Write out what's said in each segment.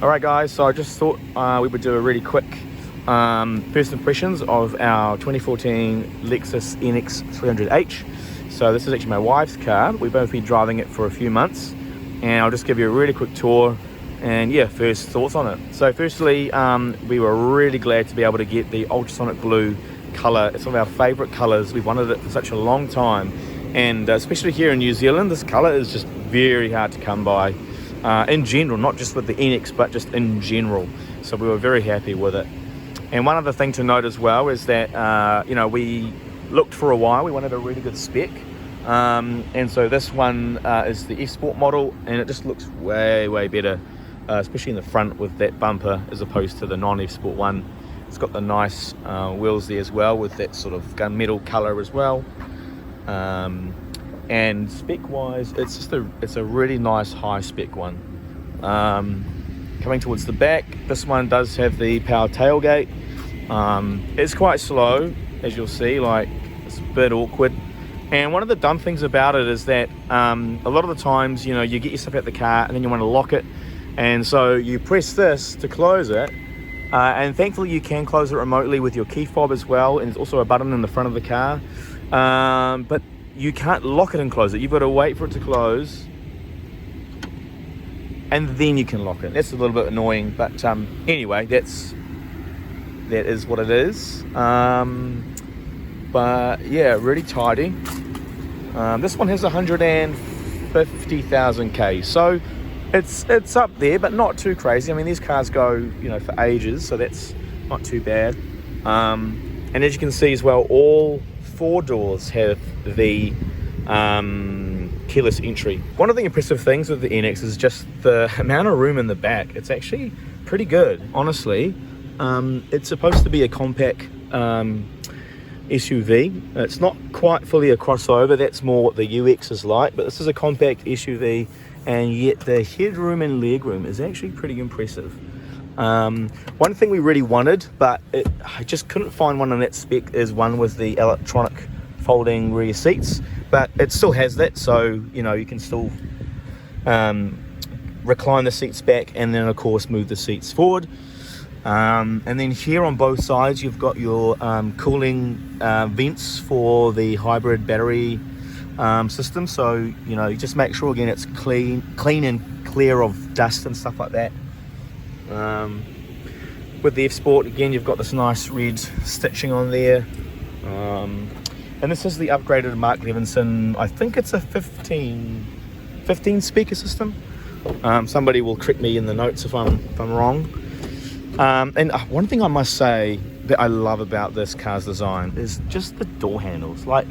Alright guys, so I just thought we would do a really quick first impressions of our 2014 Lexus NX 300H. So this is actually my wife's car. We've both been driving it for a few months, and I'll just give you a really quick tour and yeah, first thoughts on it. So firstly, we were really glad to be able to get the ultrasonic blue colour. It's one of our favourite colours. We've wanted it for such a long time, and especially here in New Zealand, this colour is just very hard to come by. In general, not just with the NX, but just in general. So we were very happy with it. And one other thing to note as well is that, we looked for a while. We wanted a really good spec. And so this one is the F-Sport model, and it just looks way, way better, especially in the front with that bumper as opposed to the non-F-Sport one. It's got the nice wheels there as well with that sort of gunmetal color as well. And spec wise, it's a really nice high spec one. Coming towards the back, this one does have the power tailgate. It's quite slow, as you'll see, like it's a bit awkward. And one of the dumb things about it is that a lot of the times, you get yourself out the car and then you want to lock it, and so you press this to close it, and thankfully you can close it remotely with your key fob as well, and there's also a button in the front of the car, but you can't lock it and close it. You've got to wait for it to close and then you can lock it. That's a little bit annoying, but anyway, that is what it is. But yeah, really tidy. This one has 150,000 K, so it's up there, but not too crazy. I mean, these cars go for ages, so that's not too bad. And as you can see as well, all 4 doors have the keyless entry. One of the impressive things with the NX is just the amount of room in the back. It's actually pretty good, honestly. It's supposed to be a compact SUV. It's not quite fully a crossover. That's more what the UX is like, but this is a compact SUV, and yet the headroom and legroom is actually pretty impressive. One thing we really wanted, but I just couldn't find one on that spec, is one with the electronic folding rear seats, but it still has that, so you can still recline the seats back and then of course move the seats forward. And then here on both sides you've got your cooling vents for the hybrid battery system, so just make sure again it's clean and clear of dust and stuff like that. With the F-Sport, again, you've got this nice red stitching on there, and this is the upgraded Mark Levinson. I think it's a 15 speaker system. Somebody will correct me in the notes if I'm wrong. And one thing I must say that I love about this car's design is just the door handles. Like,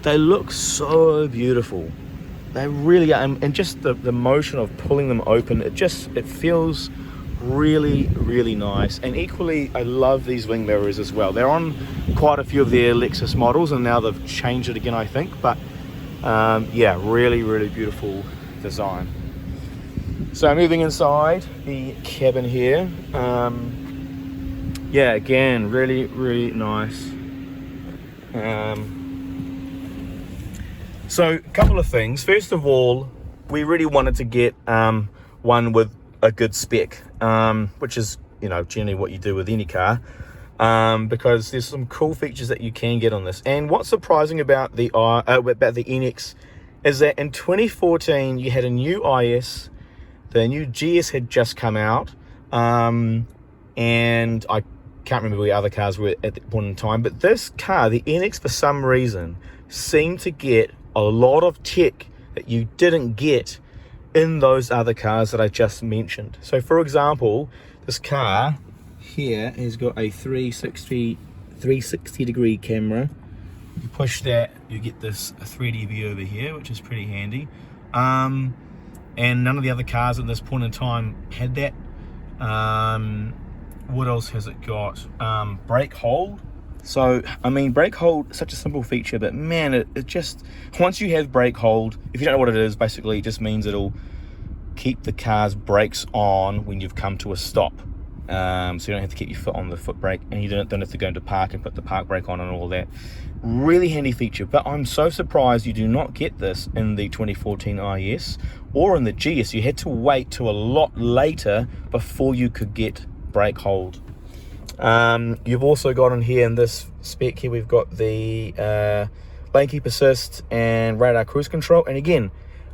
they look so beautiful. They really are, and just the motion of pulling them open, it feels really, really nice. And equally, I love these wing mirrors as well. They're on quite a few of their Lexus models, and now they've changed it again, I think, but yeah, really, really beautiful design. So moving inside the cabin here, yeah, again, really, really nice. So a couple of things. First of all, we really wanted to get one with a good spec, which is generally what you do with any car, because there's some cool features that you can get on this. And what's surprising about the NX is that in 2014 you had a new IS, the new GS had just come out, and I can't remember where other cars were at that point in time, but this car, the NX, for some reason seemed to get a lot of tech that you didn't get in those other cars that I just mentioned. So for example, this car here has got a 360 degree camera. You push that, you get this 3D view over here, which is pretty handy. And none of the other cars at this point in time had that. What else has it got? Brake hold. So, I mean, brake hold is such a simple feature, but man, it just, once you have brake hold, if you don't know what it is, basically it just means it'll keep the car's brakes on when you've come to a stop. so you don't have to keep your foot on the foot brake, and you don't have to go into park and put the park brake on and all that. Really handy feature, but I'm so surprised you do not get this in the 2014 IS or in the GS. You had to wait till a lot later before you could get brake hold. You've also got in here, in this spec here, we've got the lane keep assist and radar cruise control. And again,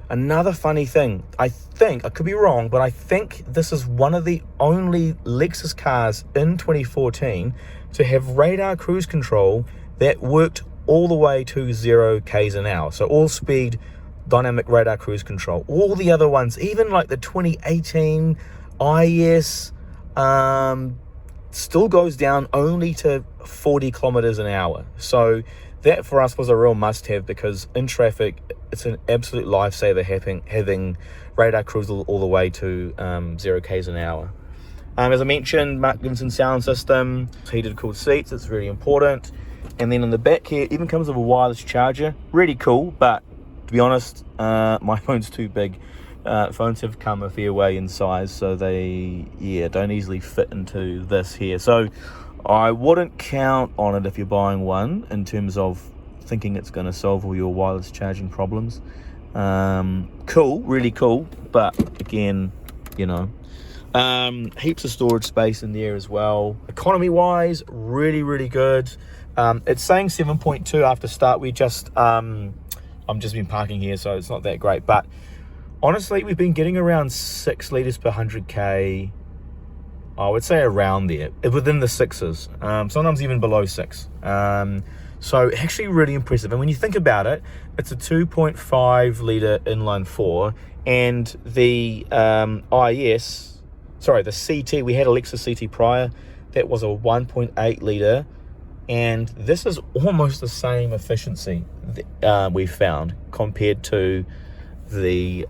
another funny thing, I think, I could be wrong, but I think this is one of the only Lexus cars in 2014 to have radar cruise control that worked all the way to 0 k's an hour. So all speed, dynamic radar cruise control. All the other ones, even like the 2018 IS, still goes down only to 40 kilometers an hour. So that for us was a real must-have, because in traffic it's an absolute lifesaver having radar cruise all the way to 0 k's an hour. As I mentioned, Mark Gibson sound system, heated cooled seats, it's really important. And then in the back here, it even comes with a wireless charger. Really cool, but to be honest, my phone's too big. Phones have come a fair way in size, so they don't easily fit into this here. So I wouldn't count on it if you're buying one, in terms of thinking it's going to solve all your wireless charging problems. Cool, really cool, but again, you know, heaps of storage space in there as well. Economy wise, really good. It's saying 7.2 after start. We just I'm just been parking here, so it's not that great, but honestly, we've been getting around 6 litres per 100k. I would say around there, within the 6s, sometimes even below 6. So actually really impressive. And when you think about it, it's a 2.5 litre inline 4, and the the CT, we had a Lexus CT prior, that was a 1.8 litre, and this is almost the same efficiency we found compared to the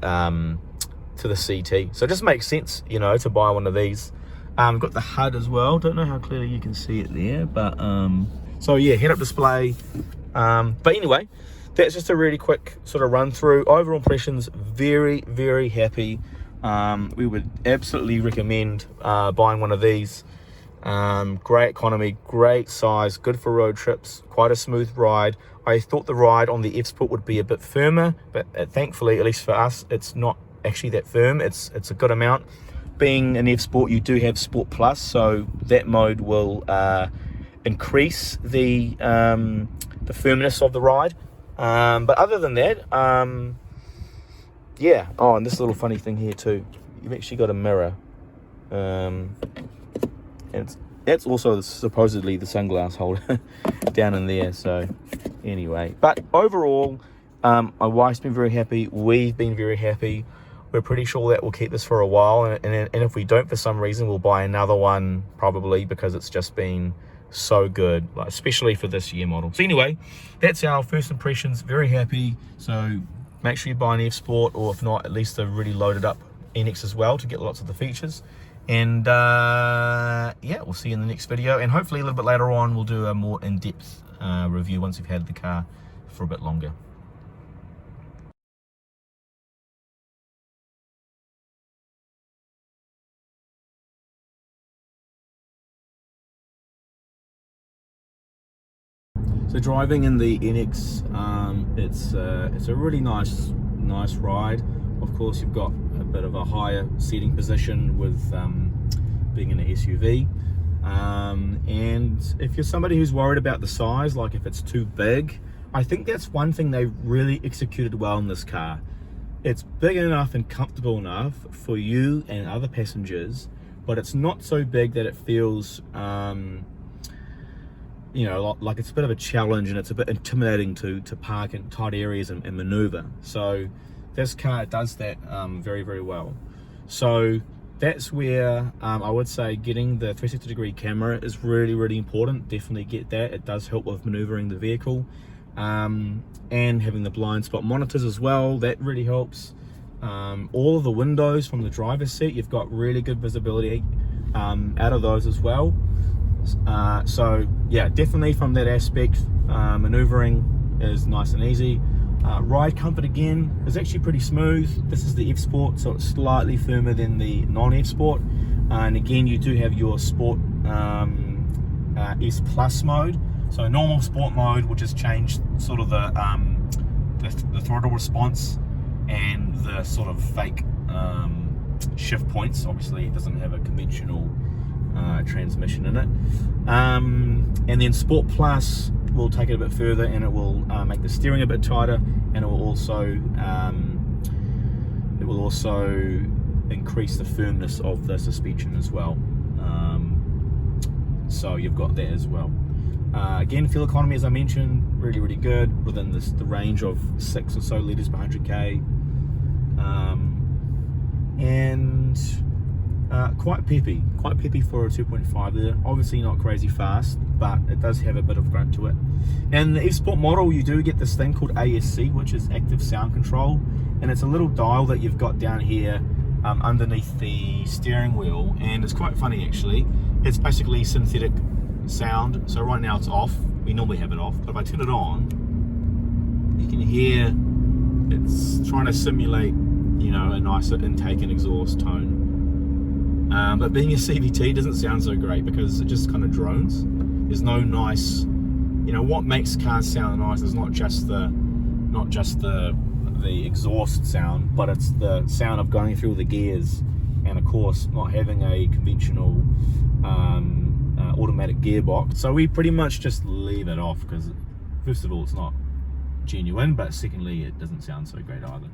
CT. So it just makes sense, you know, to buy one of these. Got the HUD as well. Don't know how clearly you can see it there, but so yeah, head-up display. But anyway, that's just a really quick sort of run through. Overall impressions, very happy. We would absolutely recommend buying one of these. Great economy, great size, good for road trips, quite a smooth ride. I thought the ride on the F-Sport would be a bit firmer, but thankfully, at least for us, it's not actually that firm. It's a good amount. Being an F-Sport, you do have Sport Plus, so that mode will increase the firmness of the ride. But other than that, yeah. Oh, and this little funny thing here too. You've actually got a mirror. And that's also supposedly the sunglass holder down in there. So anyway, but overall, my wife's been very happy. We've been very happy. We're pretty sure that we'll keep this for a while, and if we don't for some reason, we'll buy another one probably, because it's just been so good, like especially for this year model. So anyway, that's our first impressions. Very happy. So make sure you buy an F Sport, or if not, at least a really loaded up NX as well, to get lots of the features. And yeah, we'll see you in the next video, and hopefully a little bit later on we'll do a more in-depth review once we've had the car for a bit longer. So driving in the NX, it's a really nice ride. Of course, you've got a bit of a higher seating position with being in an SUV, and if you're somebody who's worried about the size, like if it's too big, I think that's one thing they really executed well in this car. It's big enough and comfortable enough for you and other passengers, but it's not so big that it feels you know, like it's a bit of a challenge, and it's a bit intimidating to park in tight areas and maneuver. So this car does that very well. So that's where I would say getting the 360-degree camera is really important. Definitely get that. It does help with maneuvering the vehicle, and having the blind spot monitors as well, that really helps. All of the windows from the driver's seat, you've got really good visibility out of those as well. So yeah, definitely from that aspect, maneuvering is nice and easy. Ride comfort again is actually pretty smooth. This is the F Sport, so it's slightly firmer than the non-F Sport, and again you do have your Sport S Plus mode. So normal Sport mode, which has changed sort of the throttle response and the sort of fake shift points. Obviously it doesn't have a conventional transmission in it, and then Sport Plus will take it a bit further, and it will make the steering a bit tighter, and it will also increase the firmness of the suspension as well. So you've got that as well. Again, fuel economy, as I mentioned, really good, within the range of 6 or so litres per 100k, and quite peppy for a 2.5 litre. Obviously not crazy fast, but it does have a bit of grunt to it. And the E-Sport model, you do get this thing called ASC, which is active sound control, and it's a little dial that you've got down here underneath the steering wheel, and it's quite funny actually. It's basically synthetic sound. So right now it's off, we normally have it off, but if I turn it on, you can hear it's trying to simulate, you know, a nicer intake and exhaust tone. But being a CVT doesn't sound so great because it just kind of drones. There's no nice, you know, what makes cars sound nice is not just the exhaust sound, but it's the sound of going through the gears, and of course not having a conventional automatic gearbox. So we pretty much just leave it off because first of all it's not genuine, but secondly it doesn't sound so great either.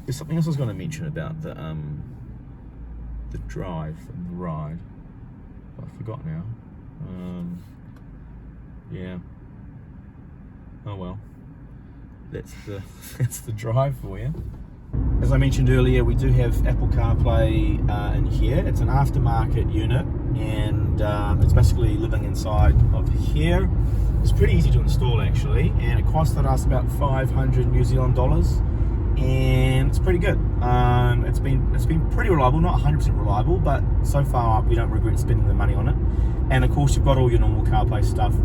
There's something else I was going to mention about the drive and the ride, but I forgot now. Yeah, oh well, that's the drive for you. As I mentioned earlier, we do have Apple CarPlay in here. It's an aftermarket unit, and it's basically living inside of here. It's pretty easy to install actually, and it costed us about 500 New Zealand dollars, and it's pretty good. It's been pretty reliable, not 100% reliable, but so far we don't regret spending the money on it. And of course you've got all your normal CarPlay stuff.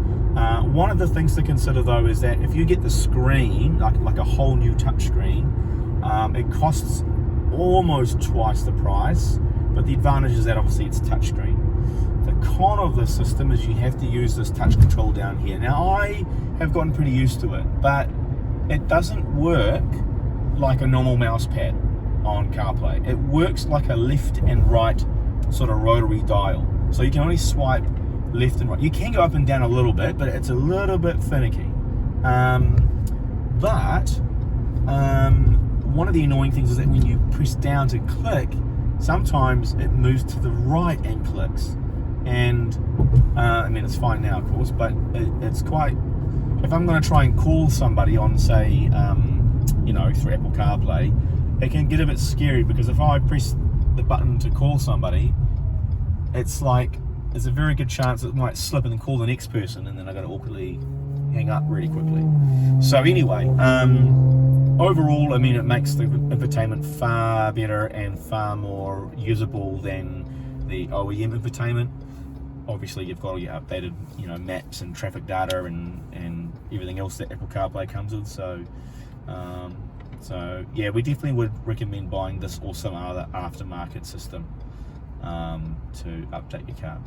One of the things to consider though is that if you get the screen, like a whole new touch screen, it costs almost twice the price, but the advantage is that obviously it's touchscreen. The con of this system is you have to use this touch control down here. Now I have gotten pretty used to it, but it doesn't work like a normal mouse pad on CarPlay. It works like a left and right sort of rotary dial. So you can only swipe left and right. You can go up and down a little bit, but it's a little bit finicky. One of the annoying things is that when you press down to click, sometimes it moves to the right and clicks. And I mean, it's fine now, of course, but it's quite. If I'm going to try and call somebody on, say, you know, through Apple CarPlay, it can get a bit scary because if I press the button to call somebody, it's like there's a very good chance it might slip and then call the next person, and then I got to awkwardly hang up really quickly. So anyway, overall, I mean, it makes the infotainment far better and far more usable than the OEM infotainment. Obviously, you've got all your updated, you know, maps and traffic data and everything else that Apple CarPlay comes with. So yeah, we definitely would recommend buying this or some other aftermarket system to update your car.